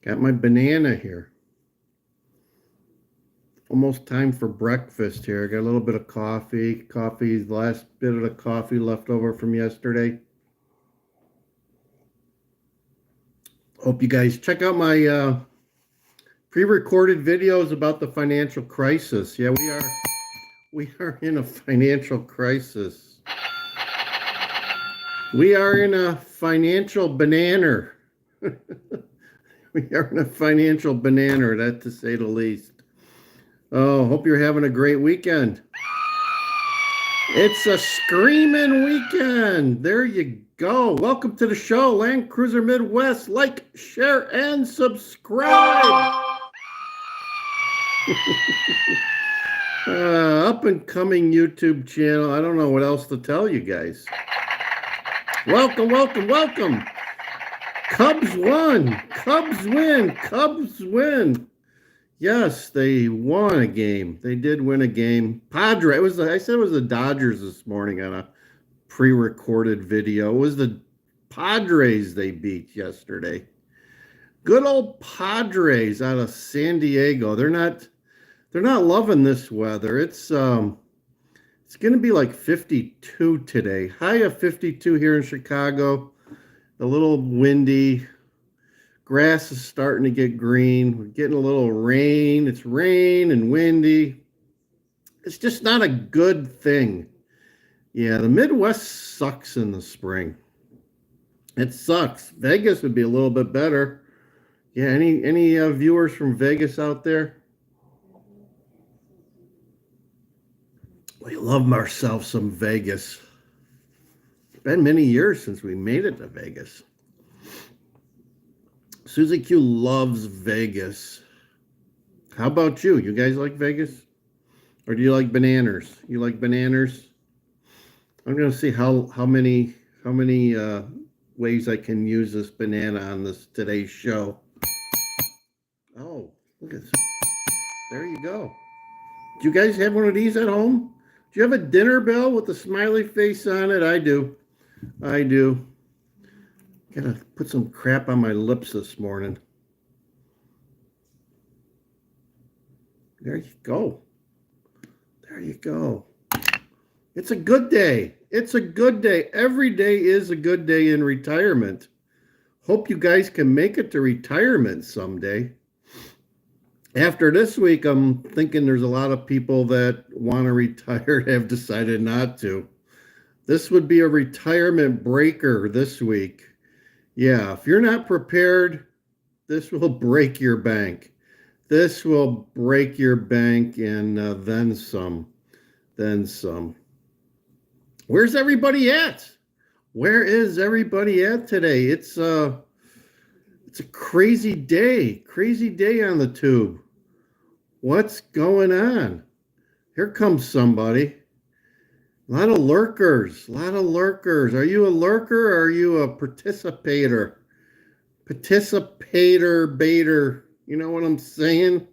Got my banana here. Almost time for breakfast here. I got a little bit of coffee. Coffee, the last bit of the coffee left over from yesterday. Hope you guys check out my pre-recorded videos about the financial crisis. Yeah, we are in a financial crisis. We are in a financial banana. We are in a financial banana, that to say the least. Oh, hope you're having a great weekend. It's a screaming weekend. There you go. Welcome to the show, Land Cruiser Midwest. Like, share, and subscribe. Up and coming YouTube channel. I don't know what else to tell you guys. Welcome, welcome, welcome. Cubs won. Cubs win. Cubs win. Yes, they won a game. They did win a game. I said it was the Dodgers this morning on a pre-recorded video. It was the Padres they beat yesterday. Good old Padres out of San Diego. They're not loving this weather. It's going to be like 52 today. High of 52 here in Chicago. A little windy. Grass is starting to get green. We're getting a little rain. It's rain and windy. It's just not a good thing. Yeah, the Midwest sucks in the spring. It sucks. Vegas would be a little bit better. Yeah, any viewers from Vegas out there? We love ourselves some Vegas. It's been many years since we made it to Vegas. Susie-q loves Vegas. How about you? You guys like Vegas? Or do you like bananas? You like bananas? I'm going to see how many ways I can use this banana on today's show. Oh, look at this. There you go. Do you guys have one of these at home? Do you have a dinner bell with a smiley face on it? I do. I do. Gotta put some crap on my lips this morning. There you go. There you go. It's a good day. It's a good day. Every day is a good day in retirement. Hope you guys can make it to retirement someday. After this week, I'm thinking there's a lot of people that want to retire have decided not to. This would be a retirement breaker this week. Yeah, if you're not prepared, this will break your bank. This will break your bank and then some. Then some. Where's everybody at? Where is everybody at today? It's a crazy day on the tube. What's going on? Here comes somebody. A lot of lurkers. Are you a lurker or are you a participator? Baiter. You know what I'm saying?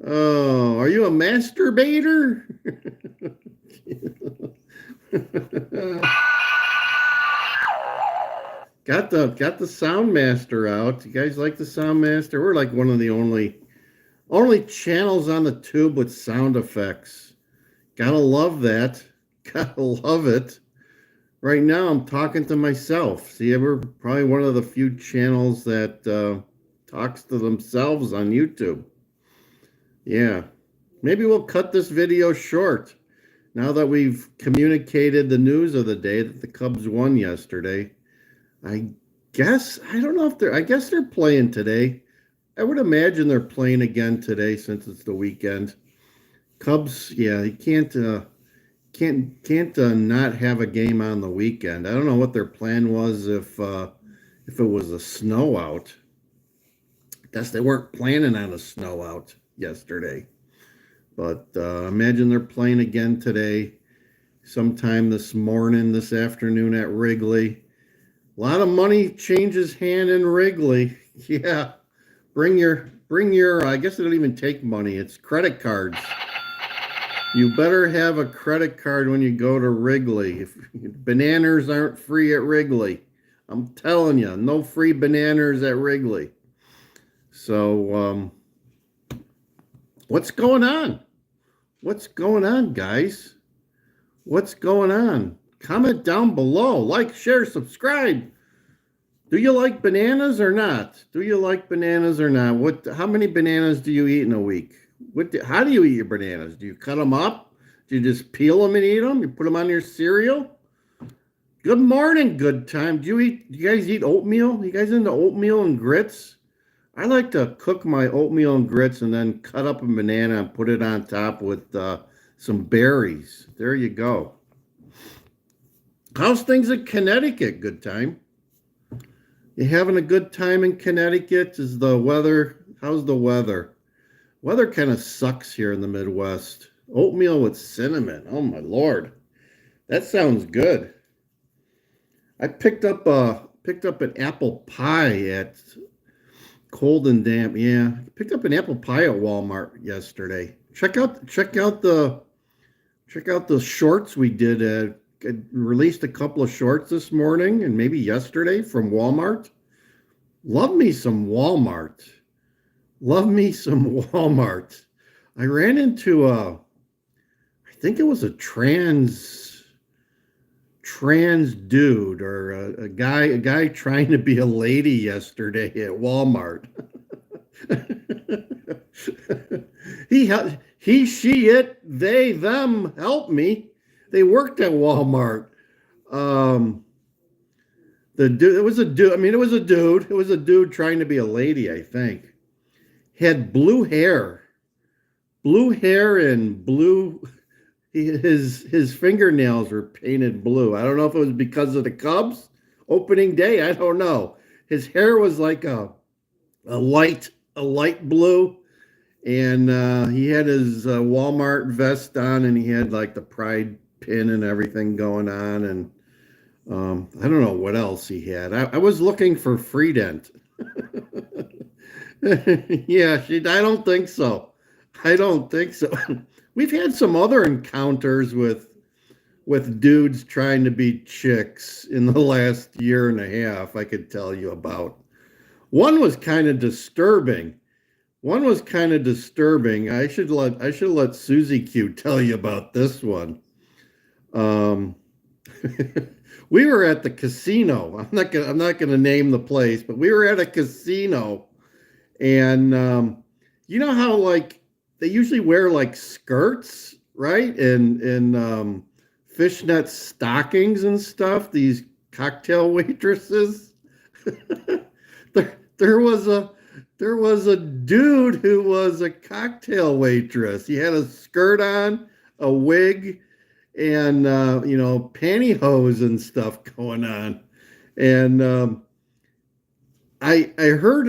Oh, are you a masturbator? Got the sound master out. You guys like the sound master? We're like one of the only channels on the tube with sound effects. Gotta love that. Gotta love it. Right now, I'm talking to myself. See, we're probably one of the few channels that talks to themselves on YouTube. Yeah. Maybe we'll cut this video short. Now that we've communicated the news of the day that the Cubs won yesterday. I guess they're playing today. I would imagine they're playing again today since it's the weekend. Cubs, yeah, you can't not have a game on the weekend. I don't know what their plan was if it was a snow out. I guess they weren't planning on a snow out yesterday. But imagine they're playing again today, sometime this afternoon at Wrigley. A lot of money changes hand in Wrigley. Yeah, bring your. I guess they don't even take money. It's credit cards. You better have a credit card when you go to Wrigley. Bananas aren't free at Wrigley. I'm telling you, no free bananas at Wrigley. So, what's going on? What's going on, guys? What's going on? Comment down below. Like, share, subscribe. Do you like bananas or not? Do you like bananas or not? How many bananas do you eat in a week? How do you eat your bananas? Do you cut them up? Do you just peel them and eat them? You put them on your cereal? Good morning, good time. Do you guys eat oatmeal? You guys into oatmeal and grits? I like to cook my oatmeal and grits and then cut up a banana and put it on top with some berries. There you go. How's things in Connecticut? Good time. You having a good time in Connecticut? How's the weather? Weather kind of sucks here in the Midwest. Oatmeal with cinnamon. Oh my Lord. That sounds good. I picked up an apple pie at Cold and Damp. Yeah, picked up an apple pie at Walmart yesterday. Check out the shorts we did. I released a couple of shorts this morning and maybe yesterday from Walmart. Love me some Walmart. Love me some Walmart. I ran into I think it was a trans dude or a guy trying to be a lady yesterday at Walmart. He, she, it, they, them helped me. They worked at Walmart. The dude, it was a dude. I mean, it was a dude. It was a dude trying to be a lady, I think. Had blue hair and blue. His fingernails were painted blue. I don't know if it was because of the Cubs opening day. I don't know. His hair was like a light blue, and he had his Walmart vest on, and he had like the pride pin and everything going on, and I don't know what else he had. I was looking for Freedent. Yeah, I don't think so. I don't think so. We've had some other encounters with dudes trying to be chicks in the last year and a half. I could tell you about. One was kind of disturbing. I should let susie-q tell you about this one. We were at the casino. I'm not gonna name the place, but we were at a casino, and you know how like they usually wear like skirts, right? And fishnet stockings and stuff. These cocktail waitresses. there was a dude who was a cocktail waitress. He had a skirt on, a wig, and pantyhose and stuff going on. And I heard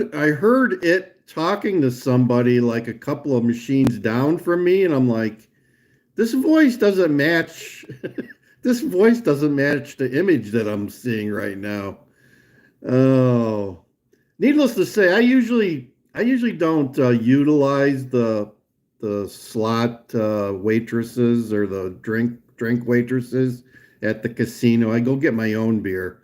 it talking to somebody like a couple of machines down from me, and I'm like, this voice doesn't match. This voice doesn't match the image that I'm seeing right now. Oh, needless to say, I usually don't utilize the slot waitresses or the drink waitresses at the casino. I go get my own beer.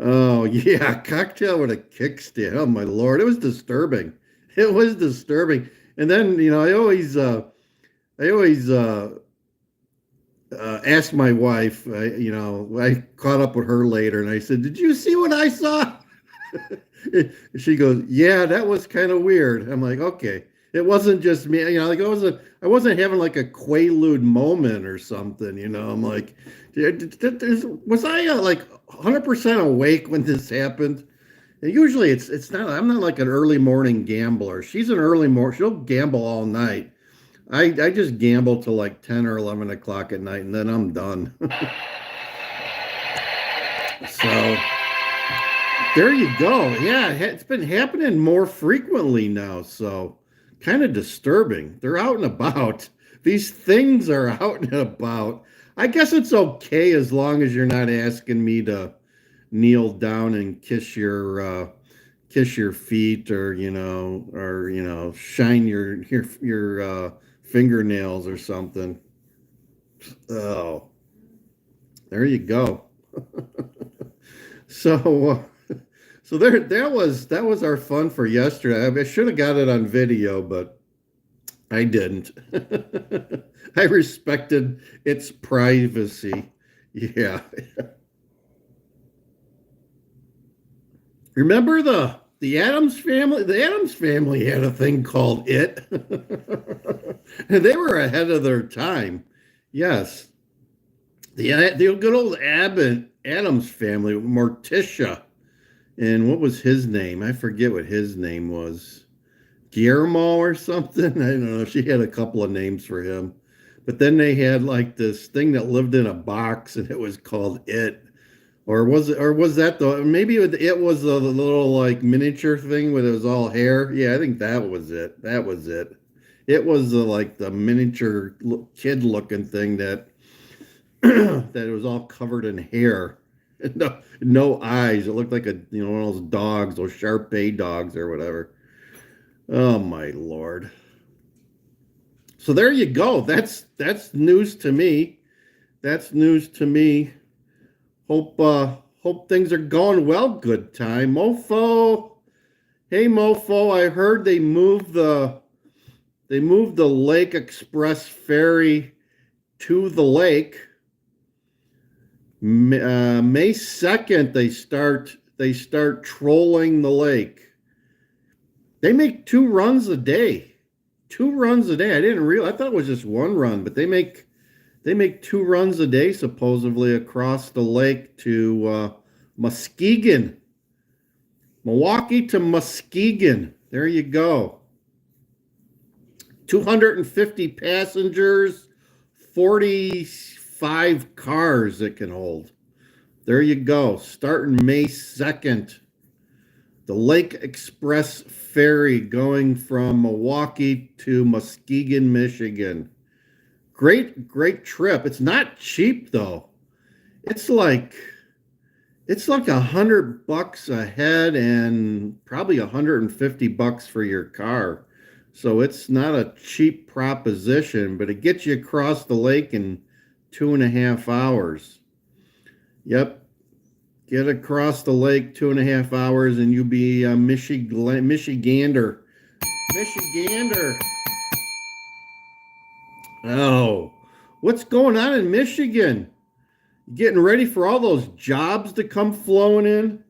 Oh yeah, cocktail with a kickstand. Oh my Lord, it was disturbing. It was disturbing. And then I always ask my wife. I caught up with her later, and I said, "Did you see what I saw?" She goes, "Yeah, that was kind of weird." I'm like, "Okay." It wasn't just me, like I wasn't having like a quaalude moment or something, I'm like, was I like 100% awake when this happened? And usually it's not, I'm not like an early morning gambler. She's an early morning, she'll gamble all night. I just gamble till like 10 or 11 o'clock at night, and then I'm done. So there you go. Yeah, it's been happening more frequently now, so kind of disturbing. They're out and about. These things are out and about. I guess it's okay as long as you're not asking me to kneel down and kiss your feet, or shine your fingernails or something. Oh, there you go. So So there, that was our fun for yesterday. I should have got it on video, but I didn't. I respected its privacy. Yeah. Remember the Adams family? The Adams family had a thing called It. And they were ahead of their time. Yes. The good old Adams family, Morticia. And what was his name? I forget what his name was. Guillermo or something. I don't know. She had a couple of names for him. But then they had like this thing that lived in a box and it was called It. Or was that maybe it was the little like miniature thing where it was all hair? Yeah, I think that was it. That was it. It was like the miniature kid looking thing that that it was all covered in hair. No eyes. It looked like one of those dogs, those Shar-Pei dogs or whatever. Oh my Lord. So there you go. That's news to me. That's news to me. Hope things are going well. Good time. Mofo. Hey Mofo, I heard they moved the Lake Express ferry to the lake. May 2nd they start trolling the lake. They make 2 runs a day. 2 runs a day. I didn't realize. I thought it was just 1 run, but they make 2 runs a day supposedly across the lake to Muskegon. Milwaukee to Muskegon. There you go. 250 passengers, 45 cars it can hold. There you go. Starting May 2nd. The Lake Express ferry going from Milwaukee to Muskegon, Michigan. Great trip. It's not cheap though. It's like $100 a head and probably $150 for your car. So it's not a cheap proposition, but it gets you across the lake in 2.5 hours. Yep. Get across the lake 2.5 hours and you'll be a Michigander. Oh, what's going on in Michigan? Getting ready for all those jobs to come flowing in?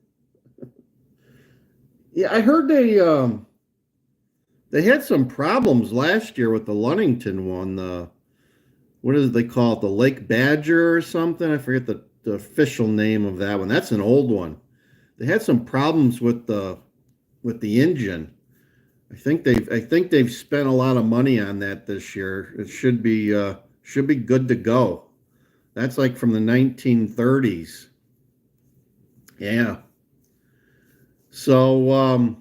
Yeah, I heard they had some problems last year with the Ludington one. What is it they call it? The Lake Badger or something? I forget the official name of that one. That's an old one. They had some problems with the engine. I think they've spent a lot of money on that this year. It should be good to go. That's like from the 1930s. Yeah. So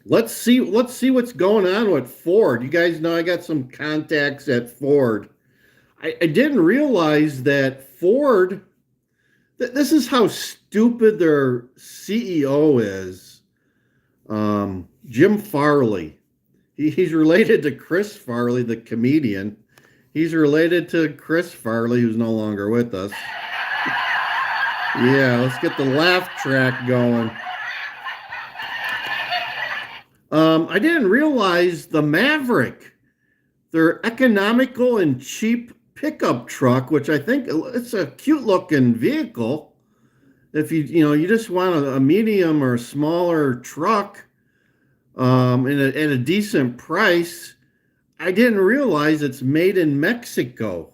let's see what's going on with Ford. You guys know I got some contacts at Ford. I didn't realize that Ford. This is how stupid their CEO is. Jim Farley. He's related to Chris Farley, the comedian. He's related to Chris Farley, who's no longer with us. Yeah, let's get the laugh track going. I didn't realize the Maverick, their economical and cheap pickup truck, which I think it's a cute looking vehicle. If you just want a medium or a smaller truck at a decent price, I didn't realize it's made in Mexico.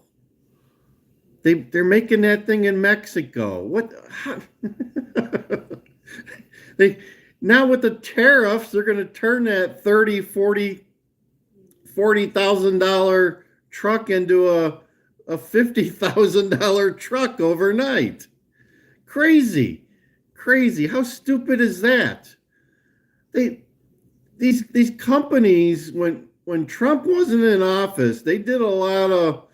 They're making that thing in Mexico. What? Now with the tariffs, they're going to turn that $40,000 truck into a $50,000 truck overnight. Crazy. How stupid is that? These companies, when Trump wasn't in office, they did a lot of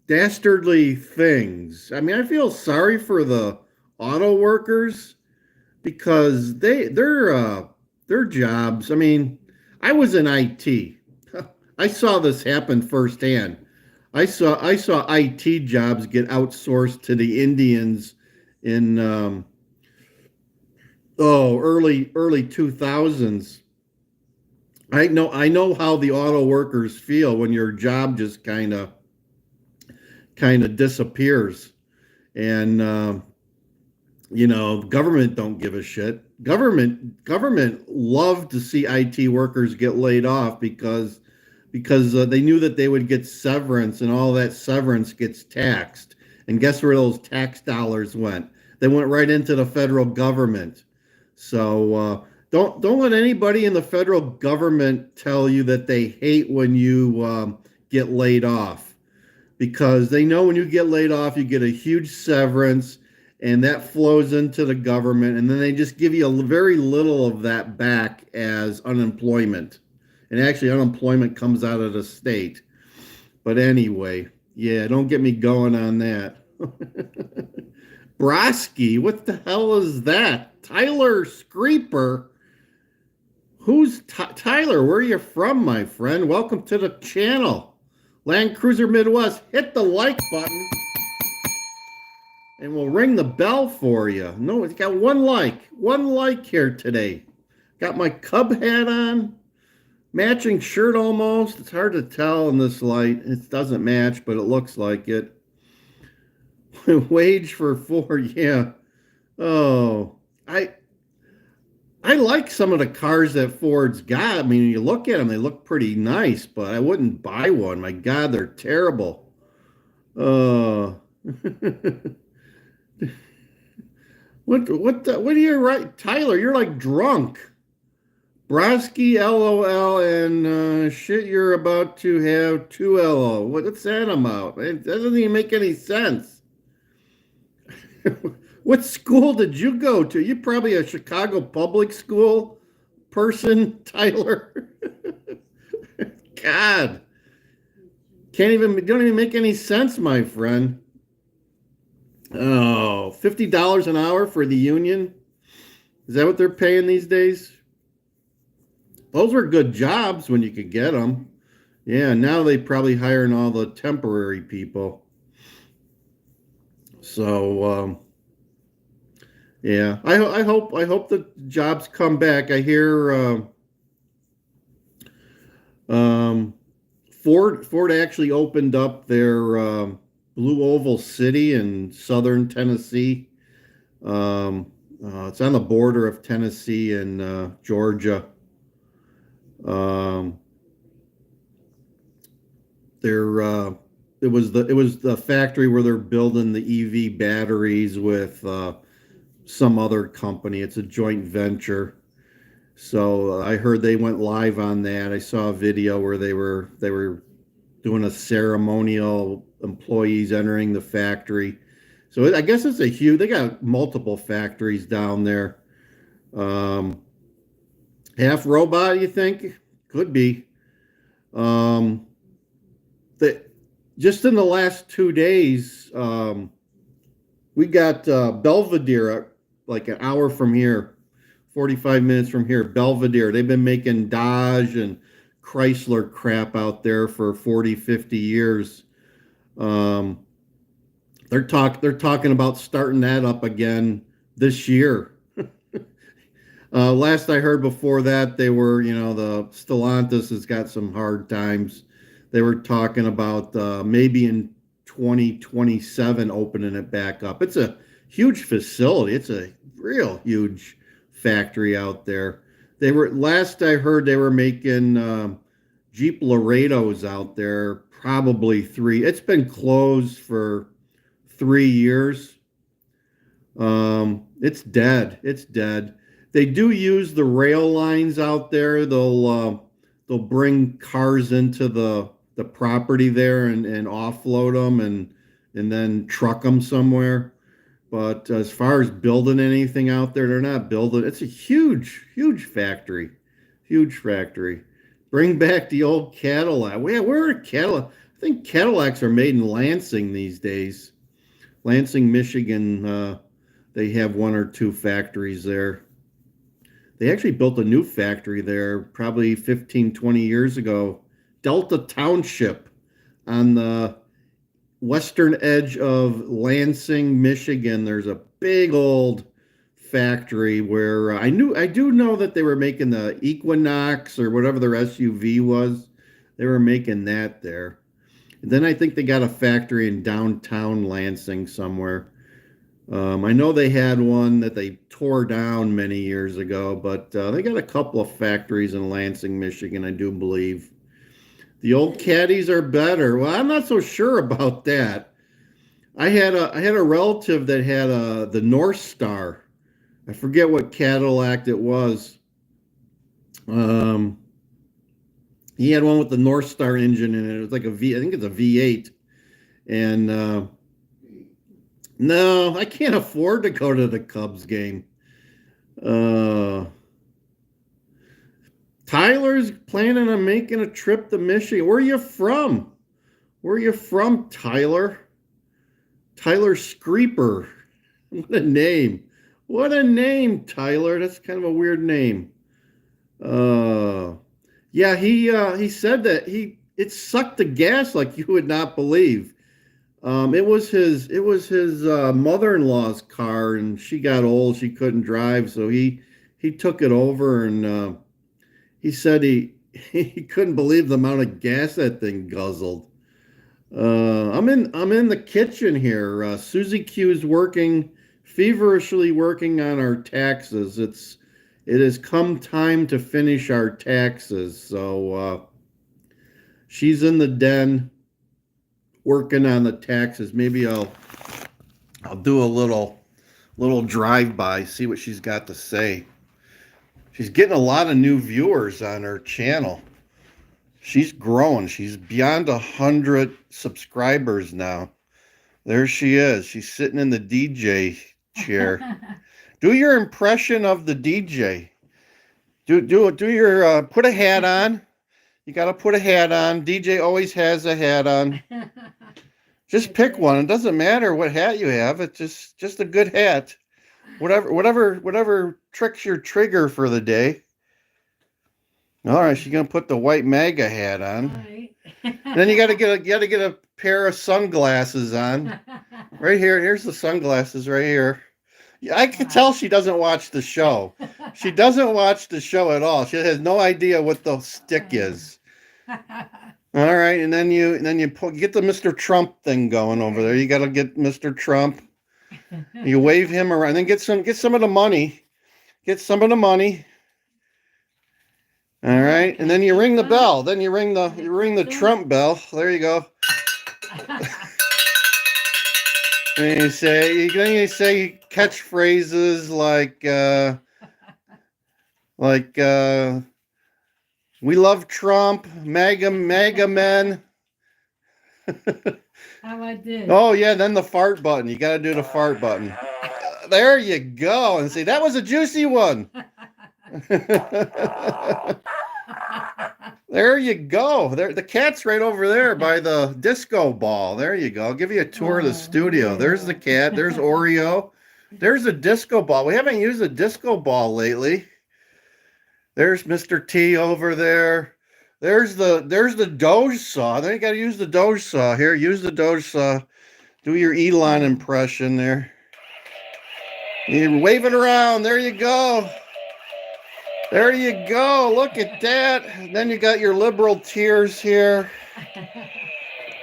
dastardly things. I mean, I feel sorry for the auto workers because their jobs. I mean, I was in IT. I saw this happen firsthand. I saw IT jobs get outsourced to the Indians in Oh, early 2000s. I know how the auto workers feel when your job just kind of disappears. And government don't give a shit. Government loved to see IT workers get laid off because they knew that they would get severance, and all that severance gets taxed. And guess where those tax dollars went? They went right into the federal government. So don't let anybody in the federal government tell you that they hate when you get laid off, because they know when you get laid off, you get a huge severance, and that flows into the government, and then they just give you a very little of that back as unemployment. And actually, unemployment comes out of the state. But anyway, yeah, don't get me going on that. Brosky, what the hell is that? Tyler Screeper. Who's Tyler? Where are you from, my friend? Welcome to the channel. Land Cruiser Midwest. Hit the like button and we'll ring the bell for you. No, it's got one like here today. Got my Cub hat on, matching shirt almost. It's hard to tell in this light. It doesn't match, but it looks like it. Wage for Ford, yeah. Oh, I like some of the cars that Ford's got. I mean, you look at them, they look pretty nice, but I wouldn't buy one. My God, they're terrible. Uh, what are you right, Tyler? You're like drunk. Broski, LOL, and shit, you're about to have two LO. What's that about? It doesn't even make any sense. What school did you go to? You probably a Chicago public school person, Tyler. God, don't even make any sense, my friend. Oh, $50 an hour for the union? Is that what they're paying these days? Those were good jobs when you could get them. Yeah, now they probably hiring all the temporary people. So, yeah, I hope the jobs come back. I hear Ford actually opened up their Blue Oval City in southern Tennessee. It's on the border of Tennessee and Georgia. Um, it was the factory where they're building the EV batteries with some other company. It's a joint venture. So I heard they went live on that. I saw a video where they were doing a ceremonial, employees entering the factory. So I guess it's a huge. They got multiple factories down there. Um, Half robot, you think? Could be. Um, that just in the last 2 days, we got Belvedere, like an hour from here, 45 minutes from here. Belvedere. They've been making Dodge and Chrysler crap out there for 40, 50 years. Um, they're talking about starting that up again this year. Last I heard before that, they were, the Stellantis has got some hard times. They were talking about maybe in 2027 opening it back up. It's a huge facility. It's a real huge factory out there. Last I heard, they were making Jeep Laredos out there, probably three. It's been closed for 3 years. It's dead. It's dead. They do use the rail lines out there. They'll bring cars into the property there and offload them and then truck them somewhere. But as far as building anything out there, they're not building. It's a huge, huge factory, huge factory. Bring back the old Cadillac. Where are Cadillac? I think Cadillacs are made in Lansing these days. Lansing, Michigan. They have one or two factories there. They actually built a new factory there probably 15, 20 years ago. Delta Township on the western edge of Lansing, Michigan. There's a big old factory where I do know that they were making the Equinox or whatever their SUV was. They were making that there. And then I think they got a factory in downtown Lansing somewhere. I know they had one that they tore down many years ago, but they got a couple of factories in Lansing, Michigan, I do believe. The old caddies are better. Well, I'm not so sure about that. I had a relative that had the North Star. I forget what Cadillac it was. He had one with the North Star engine in it. It was like a V. I think it's a V8. And no, I can't afford to go to the Cubs game. Tyler's planning on making a trip to Michigan. Where are you from? Where are you from, Tyler? Tyler Screeper. What a name. What a name, Tyler. That's kind of a weird name. Yeah, he said that it sucked the gas like you would not believe. It was his mother-in-law's car, and she got old. She couldn't drive, so he took it over, and he said he couldn't believe the amount of gas that thing guzzled. I'm in the kitchen here. Susie-q is feverishly working on our taxes. It has come time to finish our taxes, so she's in the den working on the taxes. Maybe I'll do a little drive-by, see what she's got to say. She's getting a lot of new viewers on her channel. She's grown. She's beyond 100 subscribers now. There she is. She's sitting in the DJ chair. Do your impression of the DJ. Do your put a hat on. You got to put a hat on. DJ always has a hat on. Just pick one. It doesn't matter what hat you have. It's just a good hat. Whatever tricks your trigger for the day. All right, she's gonna put the white MAGA hat on. Right. Then you gotta get a pair of sunglasses on. Right here. Here's the sunglasses right here. I can tell she doesn't watch the show. She doesn't watch the show at all. She has no idea what the stick is. All right, and then you get the Mr. Trump thing going over there. You got to get Mr. Trump. You wave him around, then get some of the money. Get some of the money. All right, and then you ring the bell. Then you ring the Trump bell. There you go. And you say catchphrases like we love Trump, MAGA men. How I did. Oh yeah, then the fart button. You got to do the fart button. There you go. And see, that was a juicy one. There you go. There, the cat's right over there by the disco ball. There you go. I'll give you a tour of the studio. There's the cat. There's Oreo. There's a disco ball. We haven't used a disco ball lately. There's Mr. T over there. There's the Doge saw. Then you got to use the Doge saw. Here, use the Doge saw. Do your Elon impression there. You wave it around. There you go. There you go. Look at that. And then you got your liberal tears here.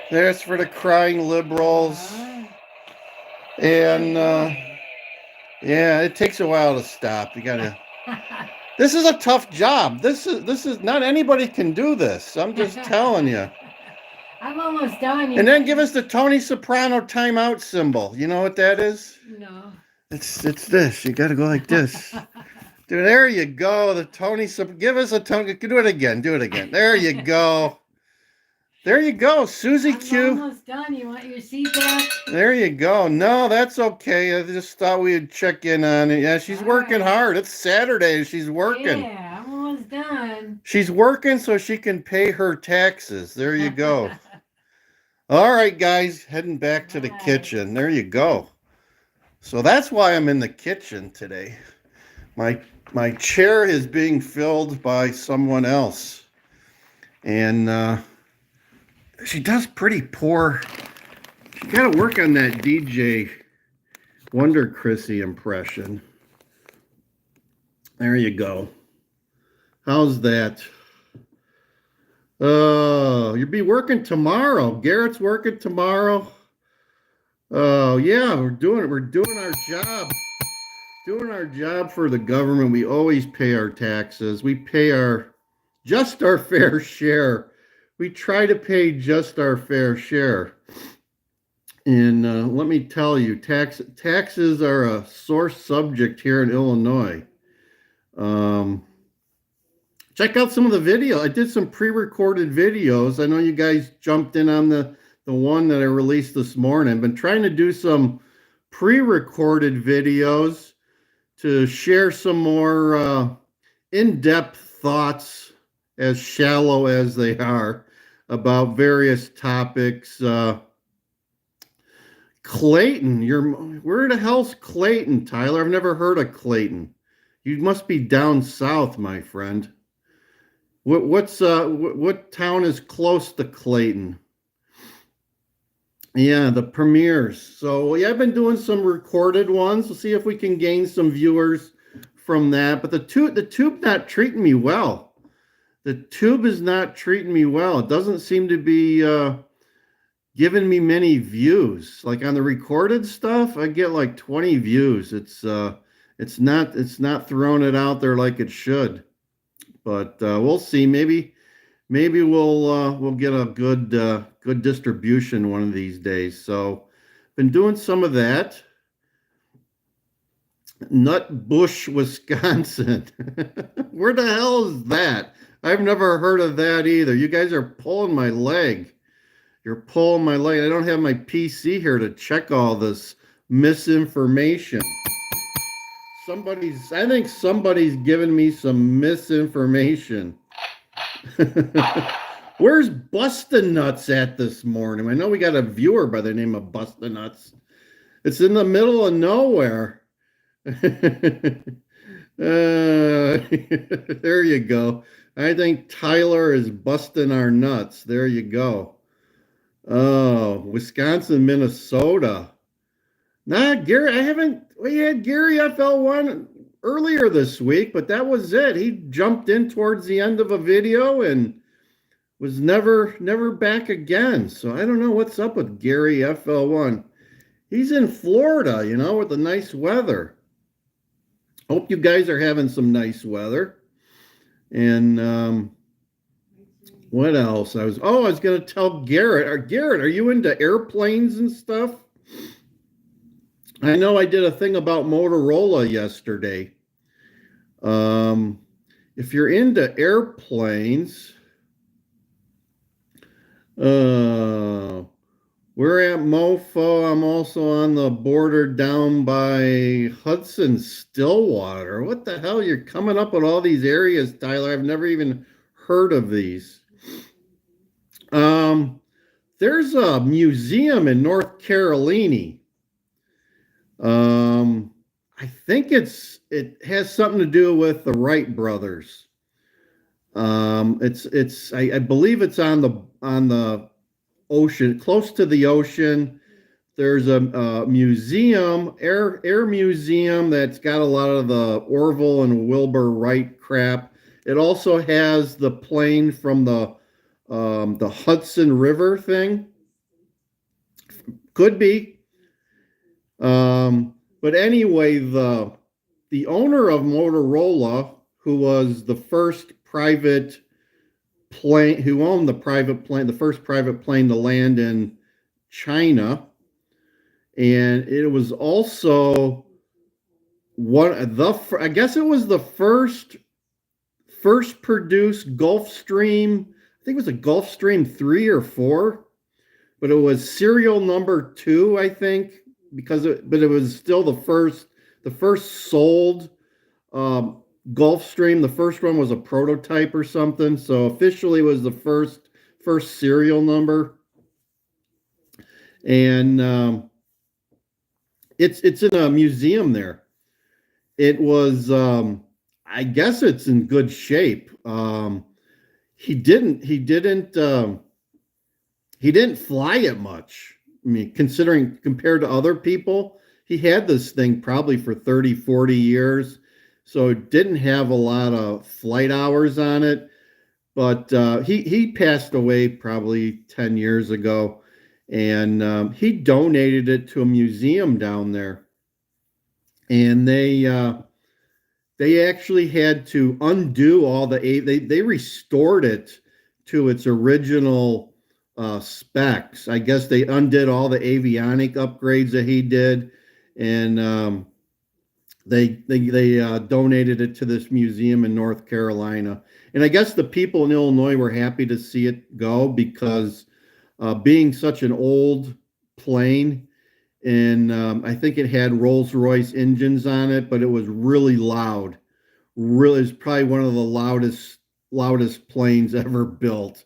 There's for the crying liberals. And yeah, it takes a while to stop. You gotta. This is a tough job. This is not anybody can do this. I'm just telling you. I'm almost done. And then give us the Tony Soprano timeout symbol. You know what that is? No. It's this. You got to go like this. Dude, there you go. The Tony. Give us a Tony. Do it again. Do it again. There you go. There you go. Susie-q. I'm almost done. You want your seat back? There you go. No, that's okay. I just thought we'd check in on it. Yeah, she's working hard. It's Saturday. She's working. Yeah, I'm almost done. She's working so she can pay her taxes. There you go. All right, guys. Heading back to the kitchen. There you go. So that's why I'm in the kitchen today. My chair is being filled by someone else. And she does pretty poor. She got to work on that DJ Wonder Chrissy impression. There you go. How's that? You'll be working tomorrow. Garrett's working tomorrow. Oh yeah, we're doing it. We're doing our job. Doing our job for the government. We always pay our taxes. We pay just our fair share. We try to pay just our fair share. And let me tell you, taxes are a sore subject here in Illinois. Check out some of the video. I did some pre-recorded videos. I know you guys jumped in on the one that I released this morning. I've been trying to do some pre-recorded videos to share some more in-depth thoughts, as shallow as they are, about various topics. Clayton, where the hell's Clayton, Tyler? I've never heard of Clayton. You must be down south, my friend. What town is close to Clayton? Yeah, the premieres. So yeah, I've been doing some recorded ones. We'll see if we can gain some viewers from that. But the tube not treating me well. The tube is not treating me well. It doesn't seem to be giving me many views. Like on the recorded stuff, I get like 20 views. It's not throwing it out there like it should. But we'll see. Maybe we'll get a good distribution one of these days. So been doing some of that. Nutbush, Wisconsin. Where the hell is that? I've never heard of that either. You guys are pulling my leg. You're pulling my leg. I don't have my PC here to check all this misinformation. I think somebody's giving me some misinformation. Where's Bustin' Nuts at this morning? I know we got a viewer by the name of Bustin' Nuts. It's in the middle of nowhere. There you go. I think Tyler is busting our nuts. There you go. Oh, Wisconsin, Minnesota. Nah, Gary, we had Gary FL1 earlier this week, but that was it. He jumped in towards the end of a video and was never back again. So I don't know what's up with Gary FL1. He's in Florida, with the nice weather. Hope you guys are having some nice weather. And what else? I was going to tell Garrett. Garrett, are you into airplanes and stuff? I know I did a thing about Motorola yesterday. If you're into airplanes, we're at Mofo. I'm also on the border down by Hudson, Stillwater. What the hell? You're coming up with all these areas, Tyler. I've never even heard of these. There's a museum in North Carolina. I think it has something to do with the Wright brothers. I believe it's on the ocean, close to the ocean. There's a museum, air museum, that's got a lot of the Orville and Wilbur Wright crap. It also has the plane from the Hudson River thing. Could be. But anyway, the owner of Motorola, who was the first private plane, who owned the first private plane to land in China, and it was also I guess it was the first produced Gulfstream. I think it was a Gulfstream 3 or 4, but it was serial number 2, I think. But it was still the first sold Gulfstream. The first one was a prototype or something, so officially it was the first serial number. And it's in a museum there. It was I guess it's in good shape. He didn't fly it much. I mean, compared to other people, he had this thing probably for 30, 40 years. so it didn't have a lot of flight hours on it. But he passed away probably 10 years ago, and he donated it to a museum down there. And they actually had to undo all they restored it to its original specs. I guess they undid all the avionic upgrades that he did, and they donated it to this museum in North Carolina. And I guess the people in Illinois were happy to see it go because being such an old plane, and I think it had Rolls-Royce engines on it, but it was really loud. Really, it's probably one of the loudest planes ever built.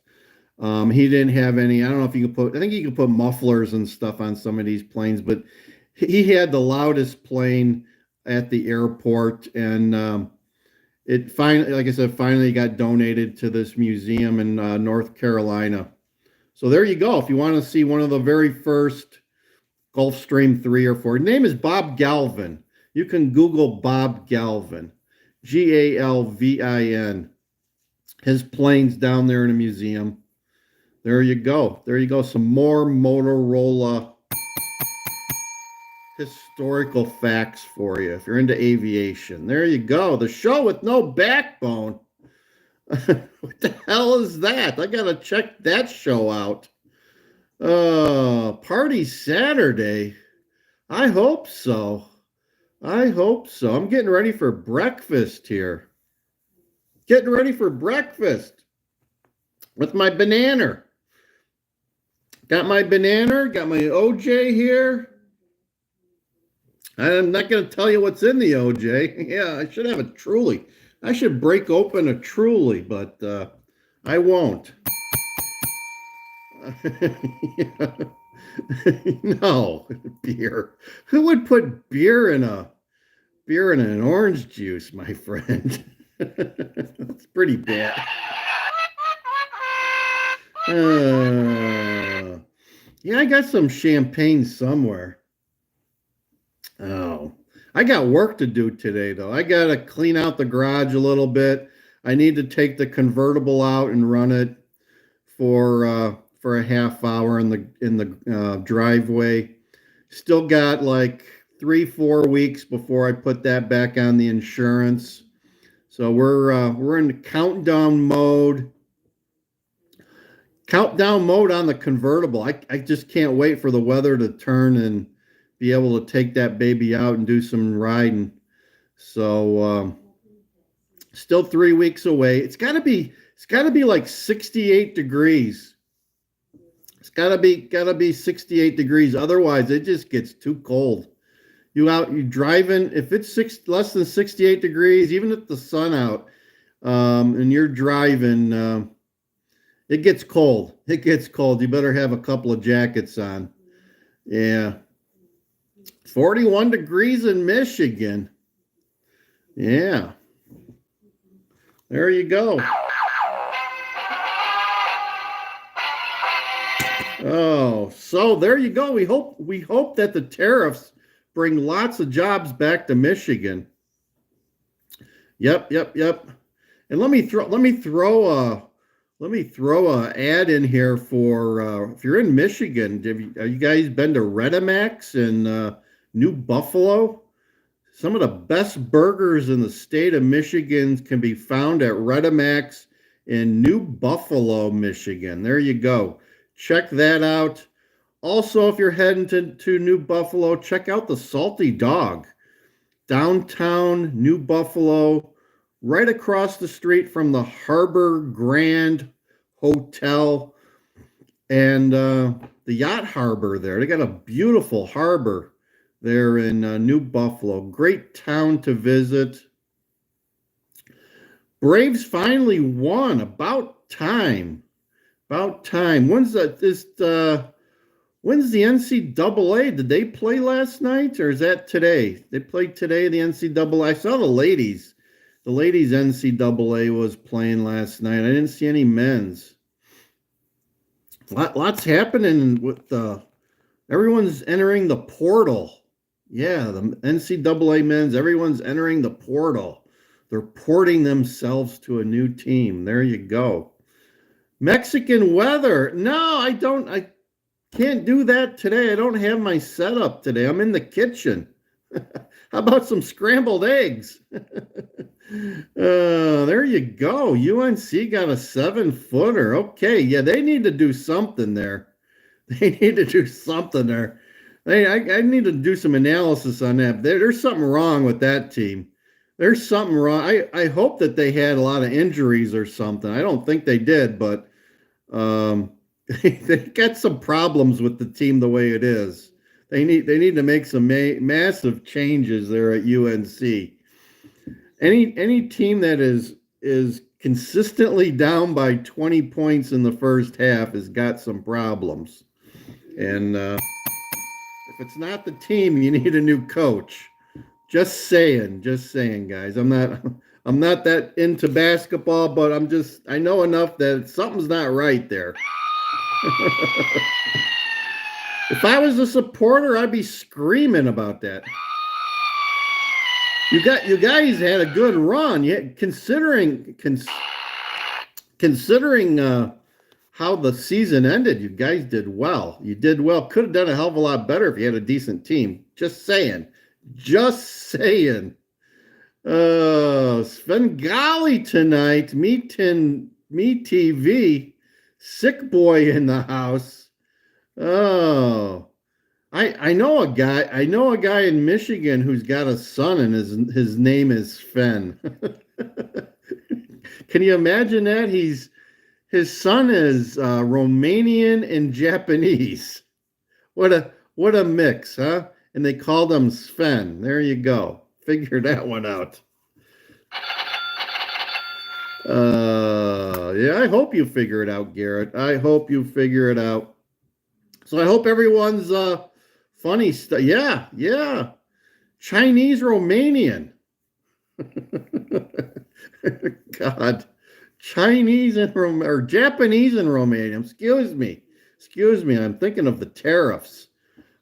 He didn't have any. I don't know if you could put. I think you could put mufflers and stuff on some of these planes, but he had the loudest plane at the airport, and it finally, like I said, finally got donated to this museum in North Carolina. So there you go. If you want to see one of the very first Gulfstream 3 or 4, his name is Bob Galvin. You can Google Bob Galvin, Galvin. His plane's down there in a museum. There you go. There you go. Some more Motorola historical facts for you if you're into aviation. There you go. The show with no backbone. What the hell is that? I gotta check that show out. Party Saturday. I hope so. I hope so. I'm getting ready for breakfast here. Getting ready for breakfast with my banana. Got my banana, got my OJ here. I'm not going to tell you what's in the OJ. Yeah, I should have a Truly. I should break open a Truly, but I won't. No, beer. Who would put beer in an orange juice, my friend? That's pretty bad. Yeah, I got some champagne somewhere. Oh, I got work to do today, though. I got to clean out the garage a little bit. I need to take the convertible out and run it for a half hour in the driveway. Still got like 3-4 weeks before I put that back on the insurance. So we're in the countdown mode. Countdown mode on the convertible. I just can't wait for the weather to turn and be able to take that baby out and do some riding. So still 3 weeks away. It's gotta be like 68 degrees. It's gotta be 68 degrees. Otherwise it just gets too cold. You driving, if it's less than 68 degrees, even if the sun out, and you're driving, it gets cold. It gets cold. You better have a couple of jackets on. Yeah. 41 degrees in Michigan. Yeah. There you go. Oh, so there you go. We hope that the tariffs bring lots of jobs back to Michigan. Yep. And let me throw a ad in here for if you're in Michigan. Have you guys been to Redemax in New Buffalo? Some of the best burgers in the state of Michigan can be found at Redemax in New Buffalo, Michigan. There you go. Check that out. Also, if you're heading to New Buffalo, check out the Salty Dog. Downtown New Buffalo, right across the street from the Harbor Grand Hotel and the Yacht Harbor there. They got a beautiful harbor there in New Buffalo. Great town to visit. Braves finally won. About time. When's the NCAA? Did they play last night or is that today? They played today, the NCAA. I saw the ladies. The ladies NCAA was playing last night. I didn't see any men's. Lots happening with everyone's entering the portal. Yeah, the NCAA men's, everyone's entering the portal. They're porting themselves to a new team. There you go. Mexican weather. No, I don't. I can't do that today. I don't have my setup today. I'm in the kitchen. How about some scrambled eggs? There you go. UNC got a 7-footer. Okay, yeah, they need to do something there. They need to do something there. I need to do some analysis on that. There's something wrong with that team. There's something wrong. I hope that they had a lot of injuries or something. I don't think they did, but they got some problems with the team the way it is. They need to make some massive changes there at UNC. Any team that is consistently down by 20 points in the first half has got some problems. And if it's not the team, you need a new coach. Just saying, guys. I'm not that into basketball, but I know enough that something's not right there. If I was a supporter, I'd be screaming about that. You guys had a good run. Considering how the season ended, you guys did well. You did well. Could have done a hell of a lot better if you had a decent team. Just saying. Svengali tonight. Me TV. Sick boy in the house. Oh, I know a guy in Michigan who's got a son and his name is Sven. Can you imagine that? His son is Romanian and Japanese. What a mix, huh? And they called him Sven. There you go. Figure that one out. Yeah, I hope you figure it out, Garrett. I hope you figure it out. So I hope everyone's funny stuff. Yeah. Chinese Romanian. God. Chinese and or Japanese and Romanian. Excuse me. I'm thinking of the tariffs.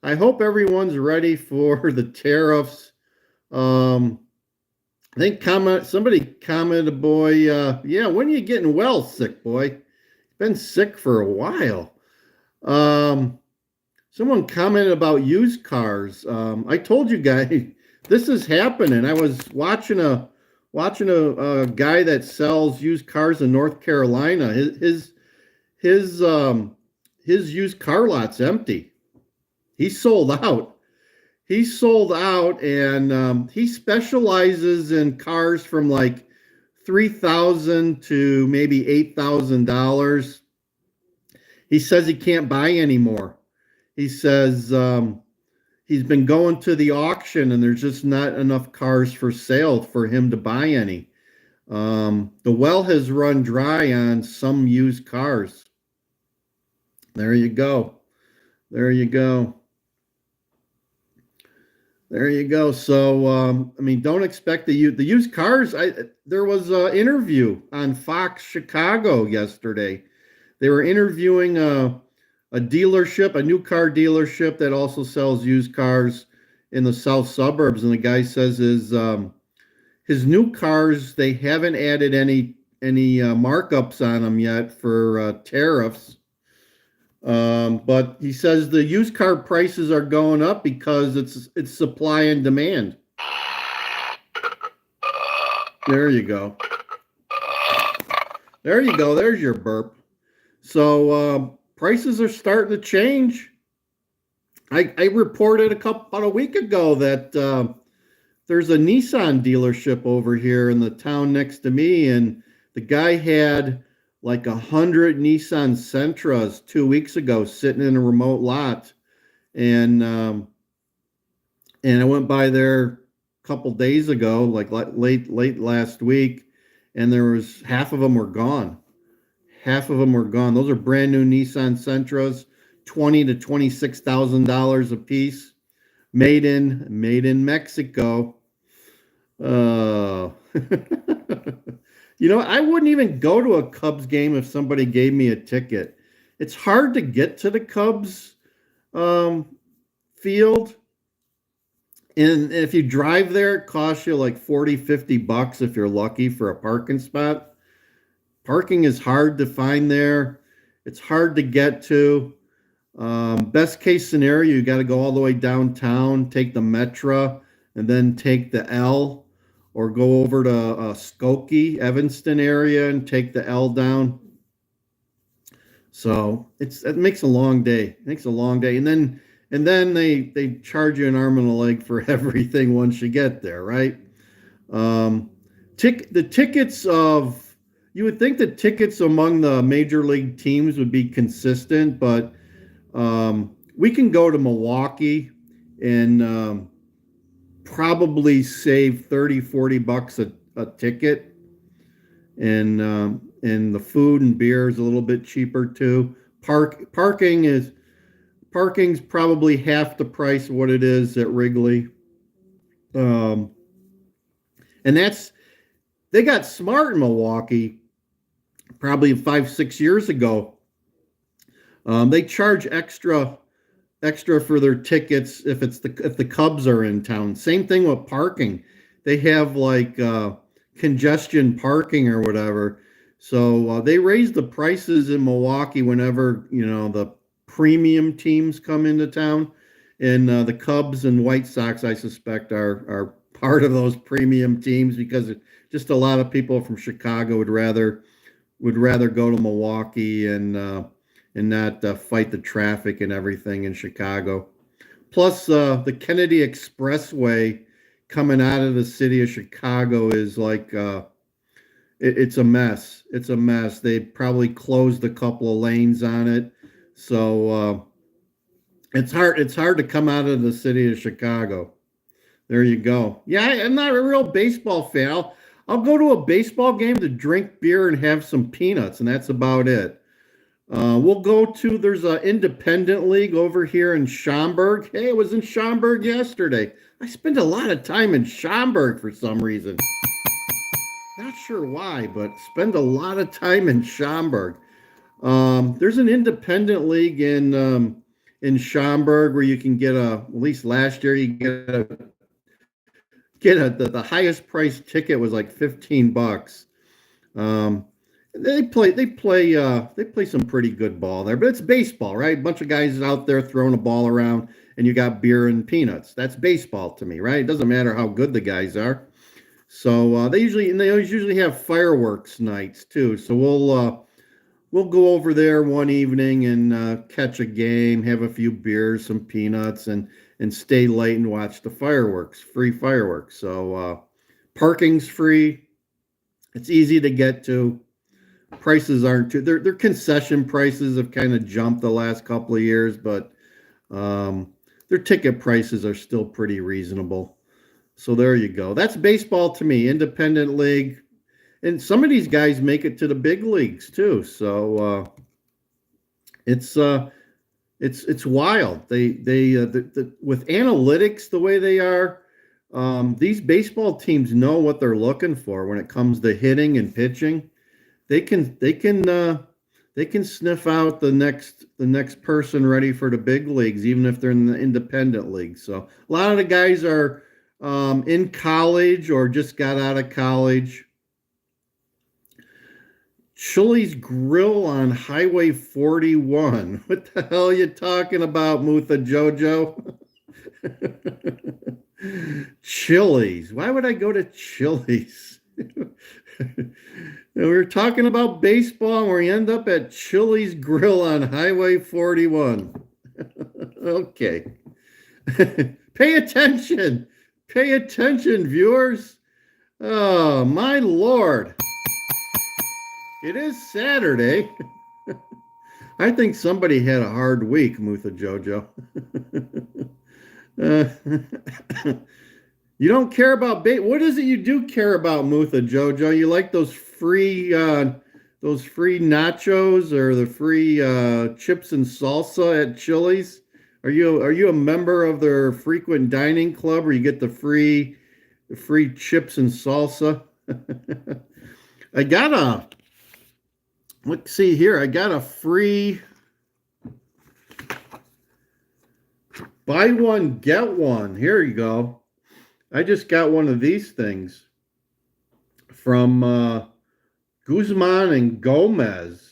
I hope everyone's ready for the tariffs. I think somebody commented, boy, yeah, when are you getting well, sick boy? Been sick for a while. Someone commented about used cars. I told you guys this is happening. I was watching a guy that sells used cars in North Carolina. His used car lot's empty. He sold out. And he specializes in cars from like $3,000 to maybe $8,000. He says he can't buy anymore. He says he's been going to the auction and there's just not enough cars for sale for him to buy any. The well has run dry on some used cars. There you go. So, don't expect the used cars. There was an interview on Fox Chicago yesterday. They were interviewing a dealership, a new car dealership that also sells used cars in the south suburbs. And the guy says his new cars, they haven't added any markups on them yet for tariffs. But he says the used car prices are going up because it's supply and demand. There you go. There's your burp. So prices are starting to change. I reported about a week ago that there's a Nissan dealership over here in the town next to me, and the guy had like 100 Nissan Sentras 2 weeks ago sitting in a remote lot. And I went by there a couple days ago, like late last week, and there was half of them were gone. Those are brand new Nissan Sentras, $20,000 to $26,000 a piece, made in Mexico. I wouldn't even go to a Cubs game if somebody gave me a ticket. It's hard to get to the Cubs field. And if you drive there, it costs you like 40, $50 if you're lucky for a parking spot. Parking is hard to find there. It's hard to get to. Best case scenario, you got to go all the way downtown, take the Metro, and then take the L, or go over to Skokie, Evanston area, and take the L down. So it makes a long day. It makes a long day, and then they charge you an arm and a leg for everything once you get there, right? The tickets of You would think the tickets among the major league teams would be consistent, but we can go to Milwaukee and probably save 30, $40 a ticket. And the food and beer is a little bit cheaper too. Parking's probably half the price of what it is at Wrigley. And they got smart in Milwaukee probably 5-6 years ago. They charge extra for their tickets if the Cubs are in town. Same thing with parking. They have like congestion parking or whatever. So they raise the prices in Milwaukee whenever the premium teams come into town, and the Cubs and White Sox, I suspect, are part of those premium teams, because just a lot of people from Chicago would rather go to Milwaukee and not fight the traffic and everything in Chicago. Plus, the Kennedy Expressway coming out of the city of Chicago is like it's a mess. It's a mess. They probably closed a couple of lanes on it, so it's hard. It's hard to come out of the city of Chicago. There you go. Yeah, I'm not a real baseball fan. I'll go to a baseball game to drink beer and have some peanuts, and that's about it. There's an independent league over here in Schaumburg. Hey, I was in Schaumburg yesterday. I spend a lot of time in Schaumburg for some reason. Not sure why, but spend a lot of time in Schaumburg. There's an independent league in Schaumburg where you can at least last year, you the highest price ticket was like $15. They play some pretty good ball there, but it's baseball, right? A bunch of guys out there throwing a ball around, and you got beer and peanuts. That's baseball to me, right? It doesn't matter how good the guys are. So they always usually have fireworks nights too. So we'll go over there one evening and catch a game, have a few beers, some peanuts, and stay late and watch the fireworks, free fireworks. So parking's free. It's easy to get to. Prices aren't too. Their concession prices have kind of jumped the last couple of years, but their ticket prices are still pretty reasonable. So there you go. That's baseball to me, independent league, and some of these guys make it to the big leagues too. So it's wild. With analytics the way they are, these baseball teams know what they're looking for when it comes to hitting and pitching. They can sniff out the next person ready for the big leagues, even if they're in the independent league. So a lot of the guys are in college or just got out of college. Chili's Grill on Highway 41. What the hell are you talking about, Mutha Jojo? Chili's. Why would I go to Chili's? We were talking about baseball, and we end up at Chili's Grill on Highway 41. Okay. Pay attention. Pay attention, viewers. Oh, my Lord. It is Saturday. I think somebody had a hard week, Mutha Jojo. You don't care about what is it you do care about, Mutha Jojo? You like those free nachos or the free chips and salsa at Chili's? Are you a member of their frequent dining club where you get the free chips and salsa? Let's see here. I got a free buy one, get one. Here you go. I just got one of these things from Guzman and Gomez.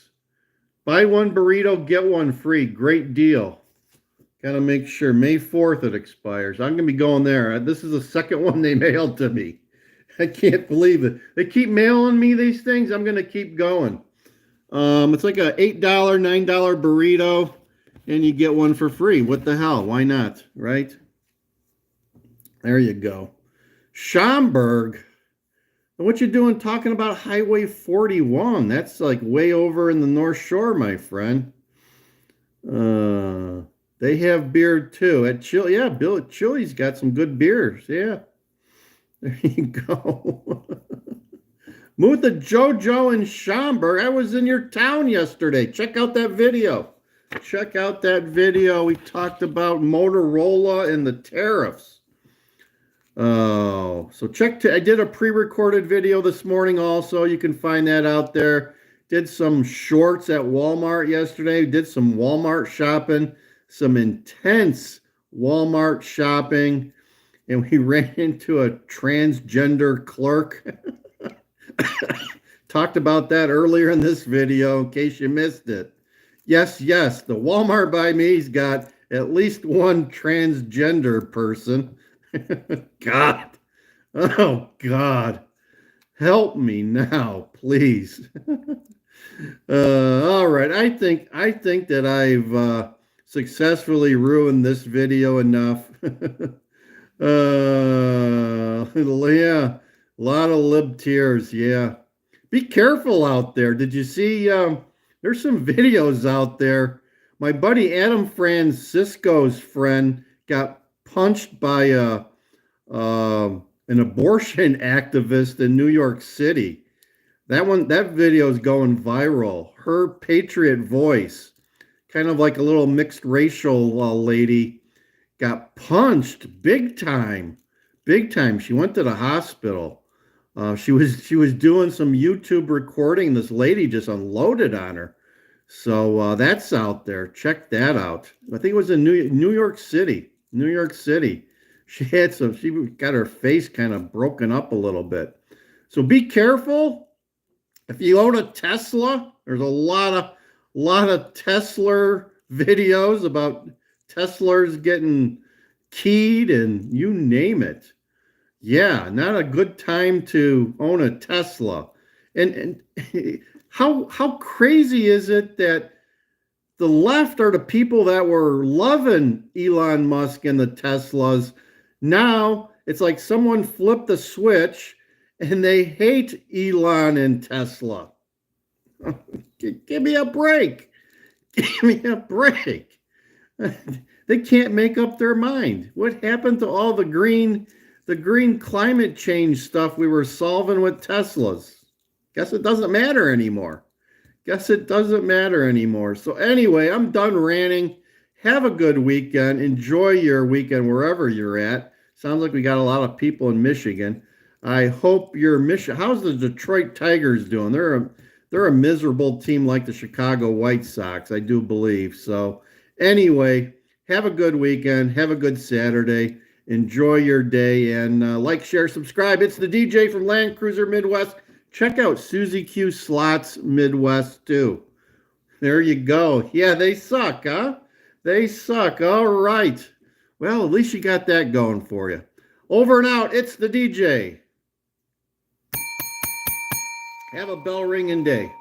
Buy one burrito, get one free. Great deal. Got to make sure. May 4th it expires. I'm going to be going there. This is the second one they mailed to me. I can't believe it. They keep mailing me these things. I'm going to keep going. It's like a $8, $9 burrito, and you get one for free. What the hell? Why not? Right? There you go. Schaumburg. What you doing talking about Highway 41? That's like way over in the North Shore, my friend. They have beer too. At Chili, yeah, Bill at Chili's got some good beers. Yeah. There you go. Move the JoJo in Schaumburg. I was in your town yesterday. Check out that video. Check out that video. We talked about Motorola and the tariffs. Oh, so I did a pre-recorded video this morning also. You can find that out there. Did some shorts at Walmart yesterday. Did some Walmart shopping. Some intense Walmart shopping. And we ran into a transgender clerk. Talked about that earlier in this video in case you missed it. Yes, the Walmart by me's got at least one transgender person. God. Oh, God. Help me now, please. All right. I think that I've successfully ruined this video enough. Yeah. A lot of lib tears, yeah. Be careful out there. Did you see, there's some videos out there. My buddy Adam Francisco's friend got punched by an abortion activist in New York City. That video is going viral. Her patriot voice, kind of like a little mixed racial lady, got punched big time. Big time. She went to the hospital. She was doing some YouTube recording. This lady just unloaded on her. So that's out there. Check that out. I think it was in New York City. New York City. She got her face kind of broken up a little bit. So be careful. If you own a Tesla, there's a lot of Tesla videos about Teslas getting keyed and you name it. Yeah, not a good time to own a Tesla. And how crazy is it that the left are the people that were loving Elon Musk and the Teslas? Now it's like someone flipped the switch and they hate Elon and Tesla. Give me a break. Give me a break. They can't make up their mind. What happened to all the green climate change stuff we were solving with Teslas? Guess it doesn't matter anymore. So anyway, I'm done ranting. Have a good weekend. Enjoy your weekend wherever you're at. Sounds like we got a lot of people in Michigan. I hope you're how's the Detroit Tigers doing? They're a miserable team like the Chicago White Sox, I do believe. So anyway, have a good weekend. Have a good Saturday. Enjoy your day and like, share, subscribe. It's the DJ from Land Cruiser Midwest. Check out susie-q Slots Midwest too. There you go. Yeah, they suck, huh? They suck. All right. Well, at least you got that going for you. Over and out. It's the DJ. Have a bell ringing day.